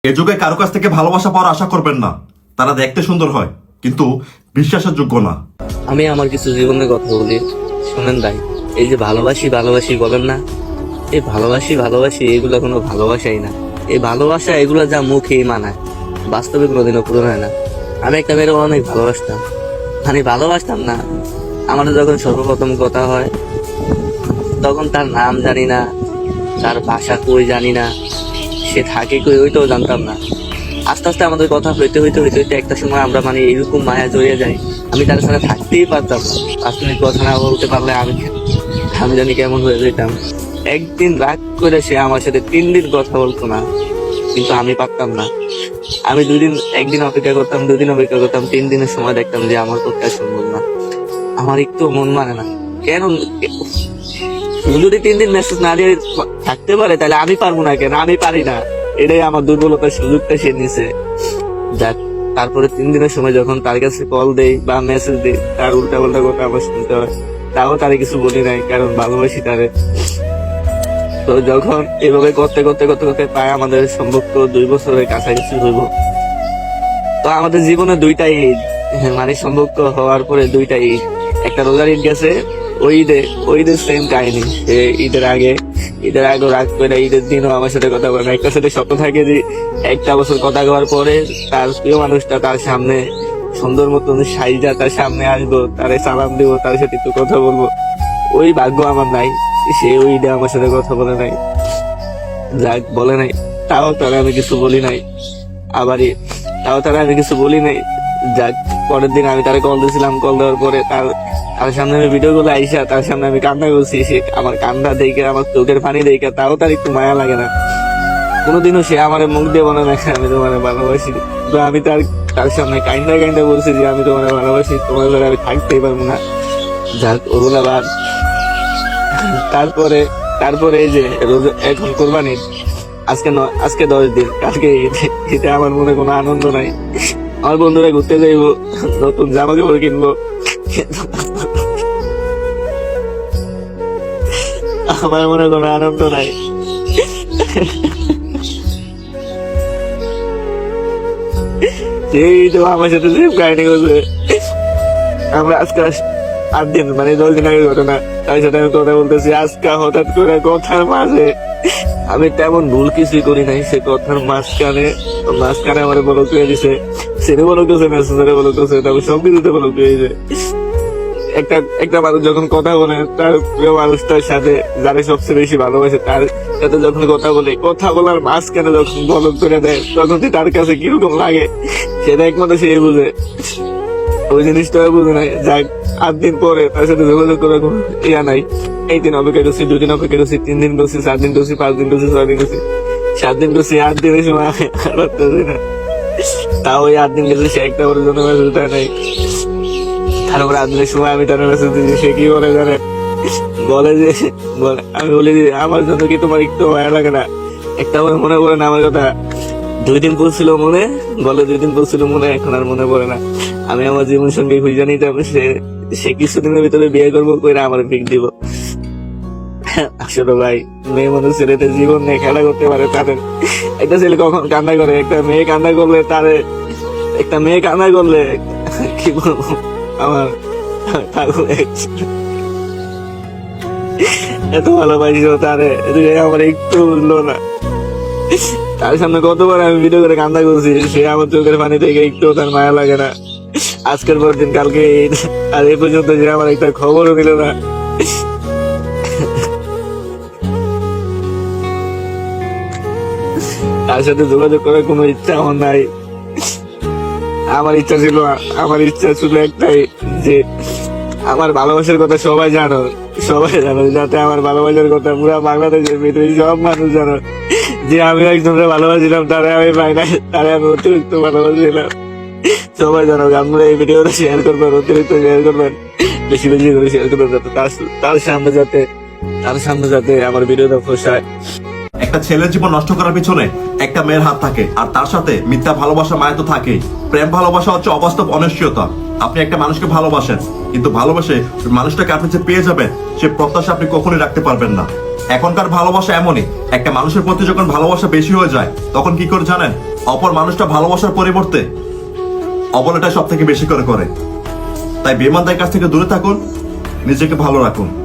এ যুগে কারো কাছ থেকে ভালোবাসা পাওয়ার আশা করবেন না। তারা দেখতে সুন্দর হয় কিন্তু বিশ্বাসের যোগ্য না। আমি আমার কিছু জীবনের কথা বলি, শুনেন ভাই। এই যে ভালোবাসি ভালোবাসি বলেন না, এই ভালোবাসি ভালোবাসি এগুলো কোনো ভালোবাসাই না। এই ভালোবাসা এগুলো যা মুখে মানায়, বাস্তবে কোনোদিনও পূরণ হয় না। আমি একটা মেয়ের অনেক ভালোবাসতাম, মানে ভালোবাসতাম না। আমাদের যখন সর্বপ্রথম কথা হয় তখন তার নাম জানি না, তার বাসা কই জানি না, সে থাকে কই ওইটাও জানতাম না। আস্তে আস্তে আমাদের কথা হইতে হইতে হইতে হইতে একটা সময় আমরা মানে এরকম মায়া জড়িয়ে যাই, আমি তার সাথে থাকতেই পারতাম না। 5 মিনিট কথা না বলতে পারলে আমি জানি কেমন হয়ে যেতাম। একদিন রাগ করে সে আমার সাথে 3 দিন কথা বলতো না, কিন্তু আমি পারতাম না। আমি একদিন অপেক্ষা করতাম, 2 দিন অপেক্ষা করতাম, 3 দিনের সময় দেখতাম যে আমার পক্ষে আর সম্ভব না। আমার একটু মন মানে না কেন। যদি 3 দিন মেসেজ না দিয়ে থাকতে পারে তাহলে আমি পারবো না কেন? আমি পারি না, এটাই আমার দুর্বলতার সুযোগটা সে নিছে। যাক, তারপরে 3 দিনের সময় যখন তার কাছে কল দেই বা মেসেজ দিই, তার উল্টা পাল্টা কথা আমার শুনতে হয়। তাও তারে কিছু বলি নাই, কারণ ভালোবাসি তারে। তো যখন এভাবে করতে করতে করতে করতে প্রায় আমাদের সম্পর্ক 2 বছরের কাছাকাছি হইব। তো আমাদের জীবনে 2টা ঈদ, মানে সম্পর্ক হওয়ার পরে 2টা ঈদ। একটা রোজার ঈদ গেছে, ওই ঈদের সেম কাহিনী। ঈদের আগে রাগ করে ঈদের দিনও আমার সাথে কথা বলে না। একটা সাথে স্বপ্ন থাকে যে একটা বছর কথা কওয়ার পরে তার প্রিয় মানুষটা তার সামনে সুন্দর মতন সাইজা তার সামনে আসবো, তারে সালাম দিব, তার সাথে একটু কথা বলবো। ওই ভাগ্য আমার নাই, সে ওই ঈদে আমার সাথে কথা বলে নাই। যাক, বলে নাই, তাও তারা আমি কিছু বলি নাই। যাক, পরের দিন আমি তারে কল দিয়েছিলাম। কল দেওয়ার পরে তার সামনে আমি ভিডিও গুলো আইসা তার সামনে আমি কান্না করছি। সে আমার কান্না দেখে, আমার চোখের পানি দেখে, তাও তার একটু মায়া লাগে না। কোনোদিনও সে আমার মুখ দিয়ে বলে না আমি তোমার ভালোবাসি। তো আমি তার সামনে কাইন্দা বলছি যে আমি তোমার ভালোবাসি, তোমার ঘরে আমি থাকতেই পারবো না। যাক, ওগুলা বাদ। তারপরে এই যে এখন কোরবানি, আজকে 10 দিন, কালকে ঈদে আমার মনে কোনো আনন্দ নাই। আমার বন্ধুরা ঘুরতে যাইবো, নতুন জামা কাপড় কিনবো, আমার মনে কোনো আনন্দ নাই। সেই তো আমার সাথে সেম কাহিনী করছে। আমরা আজকে 8 দিন, মানে 10 দিন আগে ঘটনা, তার সাথে আমি কথা বলতেছি। আজকে হঠাৎ করে কথার মাঝে, আমি তেমন ভুল কিছুই করি নাই, সে কথার মাঝখানে আমার বলক হয়ে দিছে। সেটা বলক হয়েছে, মেসেঞ্জারে বলক হয়েছে, তারপর সব কিছুতে বলক হয়েছে। একটা মানুষ যখন কথা বলে তার প্রিয় মানুষটার সাথে, যারা সবচেয়ে বেশি ভালোবাসে, তার সাথে যখন কথা বলার মাঝখানে যখন বলক করে দেয়, তখন তার কাছে কিরকম লাগে সেটা একমাত্র সে বুঝে। ওই জিনিসটা বুঝে নাই। যাক, 8 দিন পরে তার সাথে যোগাযোগ করার কোনো ইয়া নাই। এই দিন অপেক্ষা করছি, 2 দিন অপেক্ষা করছি, 3 দিন করছি, 4 দিন করছি, 5 দিন করছি, 6 দিন করছি, 7 দিন করছি। 8 দিনের সময় পারতেছি না। তাও ওই 8 দিন গেছে, সে একটা পর্যন্ত মেসেজ দেয় নাই। তারপরে 8 দিনের সময় আমি তার মেসেজ দিয়েছি, সে কি বলে জানে? আমি বলি যে আমার জন্য কি তোমার একটু মায়া লাগে না? একটা মনে পড়ে না আমার কথা? 2 দিন পড়ছিল মনে, 2 দিন পড়ছিল মনে, এখন আর মনে পড়ে না। আমি আমার জীবন সঙ্গে খুঁজে নিতে হবে, সে কিছুদিনের ভিতরে বিয়ে করবো, করে আমার পিক দিব। আসলে ভাই, মেয়ে মানুষ ছেলেদের জীবন নিয়ে খেলা করতে পারে। তাদের একটা ছেলে কখন কান্না করে, একটা মেয়ে কান্না করলে কি বলবো, আমার এত ভালোবাসি তারে, আমার একটু বুঝলো না। তার সামনে কতবার আমি ভিডিও করে কান্না করছি, সে আমার চোখের পানি থেকে একটু তার মায়া লাগে না। আজকের পর দিন, কালকে ঈদ, আর এই পর্যন্ত যে আমার একটা খবরও দিল না। তার সাথে যোগাযোগ করার কোনো ইচ্ছা আমার নাই। আমার ইচ্ছা শুধু একটাই, যে আমার ভালোবাসার কথা সবাই জানো, যাতে আমার ভালোবাসার কথা পুরো বাংলাদেশের ভিতরে সব মানুষ জানো, যে আমি একজনকে ভালোবাসিলাম, তারে আমি পাই না, তারে আমি অতিরিক্ত ভালোবাসিলাম। সবাই জানো। আপনারা এই ভিডিওটা শেয়ার করবেন, অতিরিক্ত শেয়ার করবেন, বেশি বেশি করে শেয়ার করবেন, যাতে তার সামনে যাতে আমার ভিডিওটা পৌঁছায়। একটা ছেলের জীবন নষ্ট করার পিছনে একটা মেয়ের হাত থাকে, আর তার সাথে মিথ্যা ভালোবাসা, মায়া তো থাকেই। প্রেম ভালোবাসা হচ্ছে অবাস্তব অনিশ্চয়তা। আপনি একটা মানুষকে ভালোবাসেন, কিন্তু ভালোবাসে মানুষটাকে আপনি যে পেয়ে যাবেন, সে প্রত্যাশা আপনি কখনোই রাখতে পারবেন না। এখনকার ভালোবাসা এমনই, একটা মানুষের প্রতি যখন ভালোবাসা বেশি হয়ে যায় তখন কি করে জানেন? অপর মানুষটা ভালোবাসার পরিবর্তে অবলাটা সব থেকে বেশি করে। তাই বেঈমানদের কাছ থেকে দূরে থাকুন, নিজেকে ভালো রাখুন।